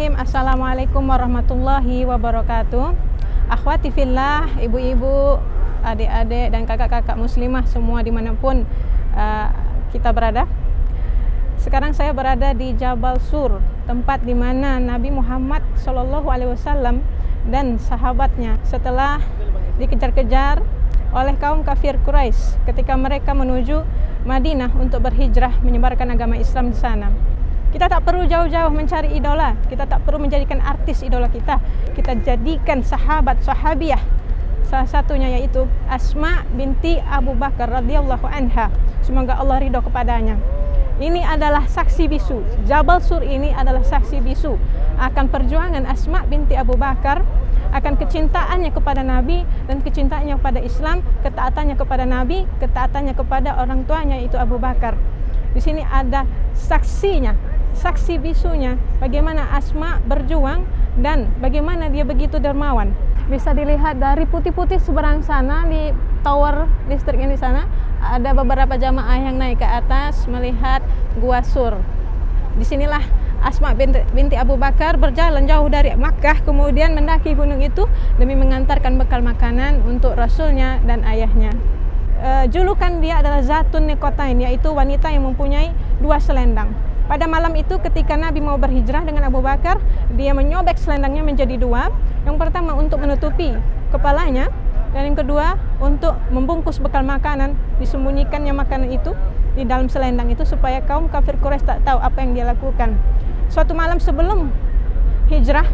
Bismillahirrahmanirrahim. Assalamualaikum warahmatullahi wabarakatuh. Akhwati fillah, ibu-ibu, adik-adik dan kakak-kakak muslimah semua dimanapun kita berada. Sekarang saya berada di Jabal Sur, tempat di mana Nabi Muhammad SAW dan sahabatnya setelah dikejar-kejar oleh kaum kafir Quraisy ketika mereka menuju Madinah untuk berhijrah menyebarkan agama Islam di sana. Kita tak perlu jauh-jauh mencari idola, kita tak perlu menjadikan artis idola kita. Kita jadikan sahabat sahabiah. Salah satunya yaitu Asma binti Abu Bakar radhiyallahu anha. Semoga Allah ridho kepadanya. Ini adalah saksi bisu. Jabal Sur ini adalah saksi bisu akan perjuangan Asma binti Abu Bakar, akan kecintaannya kepada Nabi dan kecintaannya kepada Islam, ketaatannya kepada Nabi, ketaatannya kepada orang tuanya yaitu Abu Bakar. Di sini ada saksinya, saksi bisunya bagaimana Asma berjuang dan bagaimana dia begitu dermawan. Bisa dilihat dari putih-putih seberang sana di tower listrik yang di sana, ada beberapa jamaah yang naik ke atas melihat Gua Sur. Disinilah Asma binti Abu Bakar berjalan jauh dari Makkah, kemudian mendaki gunung itu demi mengantarkan bekal makanan untuk Rasulnya dan ayahnya. Julukan dia adalah Zatun Nikotain, yaitu wanita yang mempunyai dua selendang. Pada malam itu ketika Nabi mau berhijrah dengan Abu Bakar, dia menyobek selendangnya menjadi dua. Yang pertama untuk menutupi kepalanya, dan yang kedua untuk membungkus bekal makanan, disembunyikannya makanan itu di dalam selendang itu supaya kaum kafir Quraisy tak tahu apa yang dia lakukan. Suatu malam sebelum hijrah,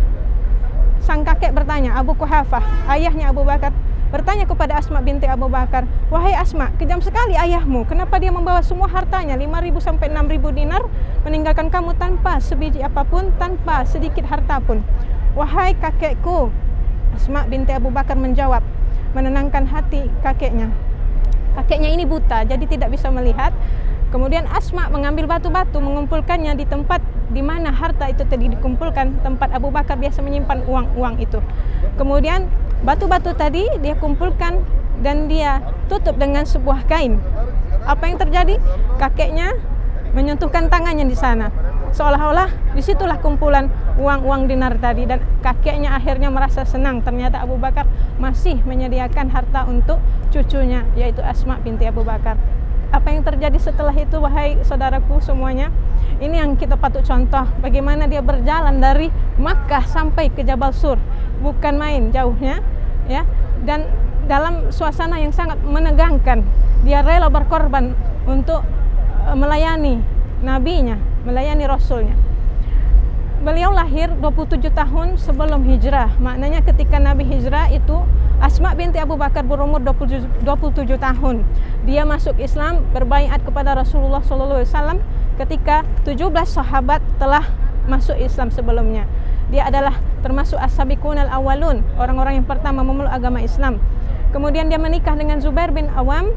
sang kakek bertanya, Abu Quhafah, ayahnya Abu Bakar, bertanya kepada Asma binti Abu Bakar, wahai Asma, kejam sekali ayahmu, kenapa dia membawa semua hartanya 5.000 sampai 6.000 dinar, meninggalkan kamu tanpa sebiji apapun, tanpa sedikit harta pun. Wahai kakekku, Asma binti Abu Bakar menjawab, menenangkan hati kakeknya. Kakeknya ini buta, jadi tidak bisa melihat. Kemudian Asma mengambil batu-batu, mengumpulkannya di tempat di mana harta itu tadi dikumpulkan, tempat Abu Bakar biasa menyimpan uang-uang itu. Kemudian batu-batu tadi dia kumpulkan dan dia tutup dengan sebuah kain. Apa yang terjadi? Kakeknya menyentuhkan tangannya di sana. Seolah-olah disitulah kumpulan uang-uang dinar tadi, dan kakeknya akhirnya merasa senang. Ternyata Abu Bakar masih menyediakan harta untuk cucunya, yaitu Asma binti Abu Bakar. Apa yang terjadi setelah itu, wahai saudaraku semuanya? Ini yang kita patut contoh, bagaimana dia berjalan dari Makkah sampai ke Jabal Sur. Bukan main jauhnya, ya. Dan dalam suasana yang sangat menegangkan, dia rela berkorban untuk melayani nabinya, melayani rasulnya. Beliau lahir 27 tahun sebelum hijrah. Maknanya ketika Nabi hijrah itu Asma binti Abu Bakar berumur 27 tahun. Dia masuk Islam, berbaiat kepada Rasulullah SAW ketika 17 sahabat telah masuk Islam sebelumnya. Dia adalah termasuk as-sabiqunal awwalun, orang-orang yang pertama memeluk agama Islam. Kemudian dia menikah dengan Zubair bin Awam,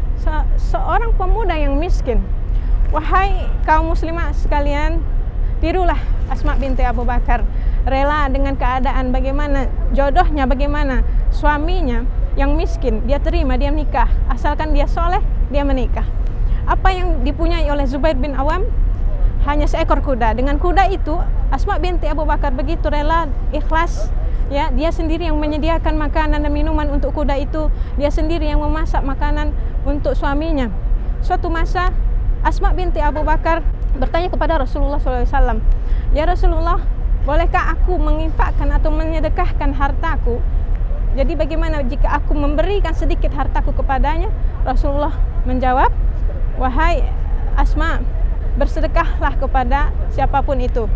seorang pemuda yang miskin. Wahai kaum muslimah sekalian, tirulah Asma binti Abu Bakar, rela dengan keadaan bagaimana jodohnya, bagaimana suaminya yang miskin, dia terima, dia menikah, asalkan dia soleh, dia menikah. Apa yang dipunyai oleh Zubair bin Awam? Hanya seekor kuda. Dengan kuda itu Asma binti Abu Bakar begitu rela, ikhlas, ya, dia sendiri yang menyediakan makanan dan minuman untuk kuda itu, dia sendiri yang memasak makanan untuk suaminya. Suatu masa Asma binti Abu Bakar bertanya kepada Rasulullah SAW, ya Rasulullah, bolehkah aku menginfakkan atau menyedekahkan hartaku? Jadi bagaimana jika aku memberikan sedikit hartaku kepadanya? Rasulullah menjawab, wahai Asma, bersedekahlah kepada siapapun itu.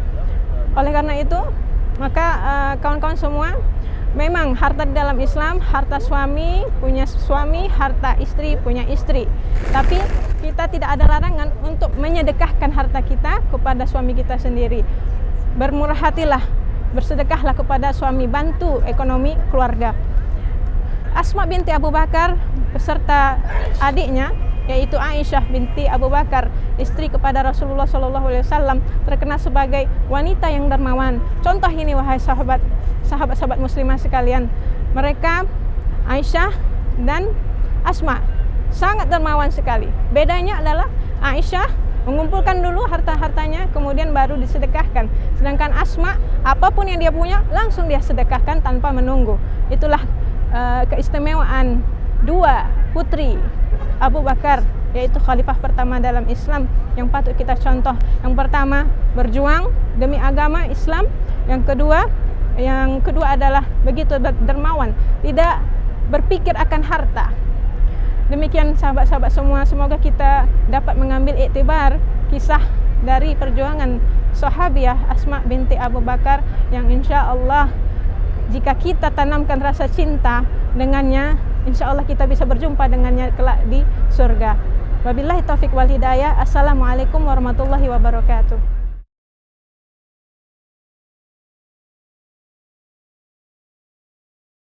Oleh karena itu, maka kawan-kawan semua, memang harta di dalam Islam, harta suami punya suami, harta istri punya istri. Tapi kita tidak ada larangan untuk menyedekahkan harta kita kepada suami kita sendiri. Bermurah hatilah, bersedekahlah kepada suami, bantu ekonomi keluarga. Asma binti Abu Bakar beserta adiknya yaitu Aisyah binti Abu Bakar, istri kepada Rasulullah SAW, terkenal sebagai wanita yang dermawan. Contoh ini wahai sahabat-sahabat muslimah sekalian, mereka Aisyah dan Asma sangat dermawan sekali. Bedanya adalah Aisyah mengumpulkan dulu harta-hartanya, kemudian baru disedekahkan. Sedangkan Asma, apapun yang dia punya langsung dia sedekahkan tanpa menunggu. Itulah keistimewaan dua putri Abu Bakar, yaitu khalifah pertama dalam Islam yang patut kita contoh. Yang pertama, berjuang demi agama Islam. Yang kedua adalah begitu dermawan, tidak berpikir akan harta. Demikian sahabat-sahabat semua, semoga kita dapat mengambil iktibar kisah dari perjuangan sahabiah Asma binti Abu Bakar yang insya Allah jika kita tanamkan rasa cinta dengannya, insya Allah kita bisa berjumpa dengannya kelak di surga. Wabillahi taufiq wal hidayah. Assalamualaikum warahmatullahi wabarakatuh.